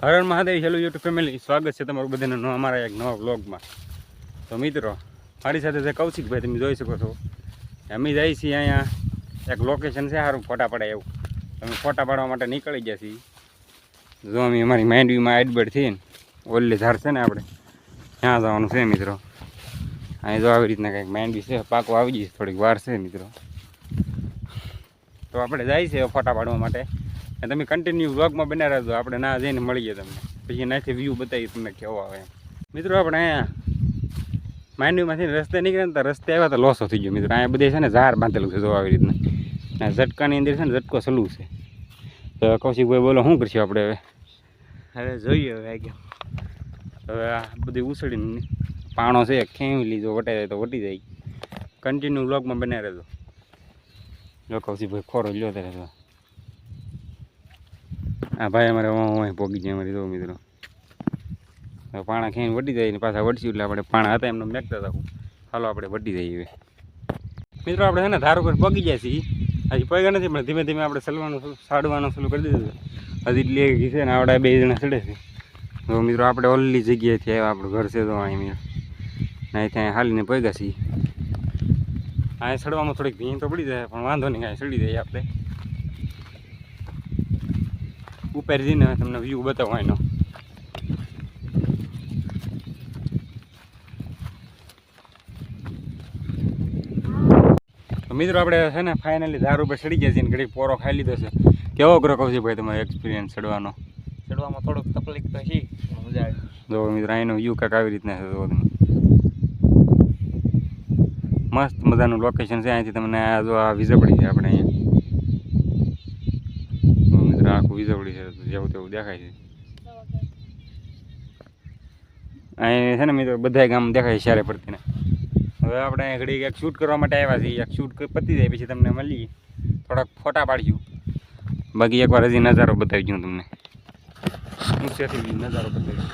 હર Mahadev hello YouTube family, સ્વાગત છે તમારું બધાનું અમારા એક નવા વ્લોગમાં. તો મિત્રો, મારી સાથે છે કૌશિકભાઈ, તમે જોઈ શકો છો. અમે જઈએ છીએ અહીંયા એક લોકેશન છે સારું ફોટા પડાય એવું. તમે ફોટા પાડવા માટે નીકળી ગયા છીએ. જો અમે અમારી માંડવીમાં એડબેડ થઈને ઓલી ધાર છે ને આપણે ત્યાં જવાનું છે મિત્રો. અહીં જો આવી રીતના કંઈક માંડવી છે, પાકો આવી જશે, થોડીક વાર છે મિત્રો. તો આપણે જાય છે ફોટા પાડવા માટે. તમે કન્ટિન્યુ વ્લોગમાં બના રહેજો, આપણે ના જઈને મળીએ તમને, પછી એનાથી વ્યૂ બતાવીએ તમને કેવો આવે. મિત્રો આપણે અહીંયા માંડવીમાંથી રસ્તે નીકળે ને તો રસ્તે આવ્યા તો લોસો થઈ ગયો મિત્રો. અહીંયા બધે છે ને ઝાર બાંધેલું છે જો આવી રીતના. ઝટકાની અંદર છે ને ઝટકો સલું છે. તો કૌશિકભાઈ બોલો શું કરશું આપણે હવે જોઈએ હવે આગળ. હવે આ બધી ઉછળીને પાણો છે ખેવી લીધો, વટાઈ જાય તો વટી જાય. કન્ટિન્યુ વ્લોગમાં બના રહેજો. જો કૌશિકભાઈ ખોરો લ્યો ત્યારે આ ભાઈ અમારે પોગી જાય અમારી દો મિત્રો. પાણા ખેઈને વટી જાય ને પાછા વટશું એટલે આપણે પાણા હતા એમને મેકતા હતા. હાલો આપણે વટી જઈએ મિત્રો. આપણે છે ને ધાર ઉપર પગી જાય છીએ. હજી પગ્યા નથી પણ ધીમે ધીમે આપણે ચલવાનું સાડવાનું શરૂ કરી દીધું છે. હજી લે છે ને આવડા બે જણા ચડે છે. તો મિત્રો આપણે ઓલી જગ્યાએથી આવ્યા, આપણું ઘર છે તો અહીં મિત્રો. અહીં ત્યાં હાલીને પગ્યા છીએ. અહીં ચડવામાં થોડીક ભીંગ તો પડી જાય પણ વાંધો નહીં, કાંઈ ચડી જાય આપણે. ઉપર જઈને તમને વ્યૂ બતાવો એનો. તો મિત્રો આપણે છે ને ફાઇનલી ધાર ઉપર ચડી ગયા છીએ ને ઘડીક પોરો ખાઈ લીધો છે. કેવો કરો કૌશિકભાઈ તમારો એક્સપિરિયન્સ ચડવામાં થોડુંક તકલીફ તો છે, મજા આવે. જો મિત્રો અહીંનો વ્યૂ કાંઈક આવી રીતના છે. જો તમે મસ્ત મજાનું લોકેશન છે. અહીંથી તમને જો આ વીજળી છે આપણે અહીંયા આખું વીજળી છે, જેવું તેવું દેખાય છે. અહીં છે ને મિત્રો બધા ગામ દેખાય ચારે પડતીને. હવે આપણે અહીં ઘડી એક શૂટ કરવા માટે આવ્યા છીએ. એક શૂટ પતી જાય પછી તમને મળીએ, થોડાક ફોટા પાડીશું. બાકી એકવાર હજી નજારો બતાવી દઉં તમને, ઊંચેથી નજારો બતાવી.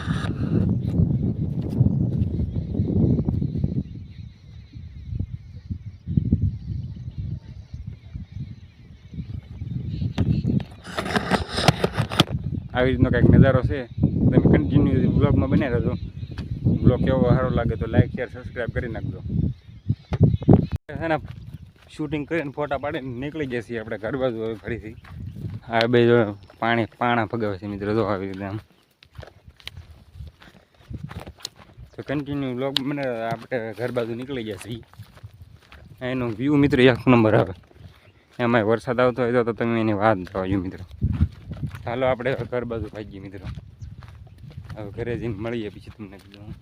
આવી રીતનો કંઈક નજારો છે. તમે કન્ટિન્યુ બ્લોગમાં બને રહેજો. બ્લોગ કેવો સારો લાગે તો લાઈક શેર સબસ્ક્રાઈબ કરી નાખજો. છે ને શૂટિંગ કરીને ફોટા પાડીને નીકળી ગયા છીએ આપણે ઘર બાજુ હવે ફરીથી. આ બે જો પાણા ફગાવે છે મિત્રો, જો આવી રીતે આમ. તો કન્ટિન્યુ બ્લોગ બને આપણે ઘર બાજુ નીકળી ગયા છીએ. એનો વ્યૂ મિત્રો એક નંબર આવે. એમાં વરસાદ આવતો હોય તો તમે એની વાત જોજો મિત્રો. ચાલો આપણે ઘર બાજુ ભાગીએ મિત્રો. હવે ઘરે જઈને મળીએ પછી તમને કીધું.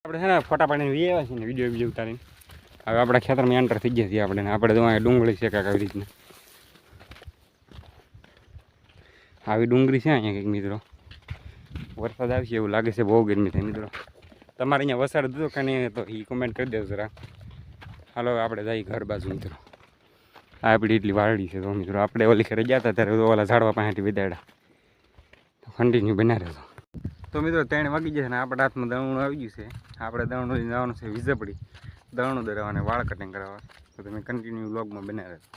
આપણે છે ને ફોટા પાડીને વી આવ્યા છીએ ને વિડીયો ઉતારીને. હવે આપણા ખેતરમાં એન્ટર થઈ ગયા છીએ આપણે તો ડુંગળી છે કાંઈક આવી રીતના. આવી ડુંગળી છે અહીંયા કંઈક મિત્રો. વરસાદ આવશે એવું લાગે છે, બહુ ગરમી થાય મિત્રો. તમારે અહીંયા વરસાદ દીધો કે નહીં તો એ કોમેન્ટ કરી દેજો જરા. હાલો આપણે જઈએ ઘર બાજુ મિત્રો. આ આપણી એટલી વારડી છે તો મિત્રો. આપણે ઓલી ઘરે ગયા હતા ત્યારે ઓલા ઝાડવા પાસેથી વિદાડ્યા. તો કન્ટિન્યુ બના રહેજો. તો મિત્રો 3 વાગી જશે ને આપણા હાથમાં દવણું આવી ગયું છે. આપણે દવણું લઈને જવાનું છે વીજળી. દવણું દરાવવાને વાળ કટિંગ કરાવવા. તો તમે કન્ટિન્યુ વ્લોગમાં બના રહેજો.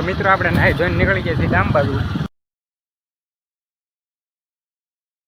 મિત્રો આપણે નાહી ધોઈને નીકળી ગયા છીએ ગામ બાજુ.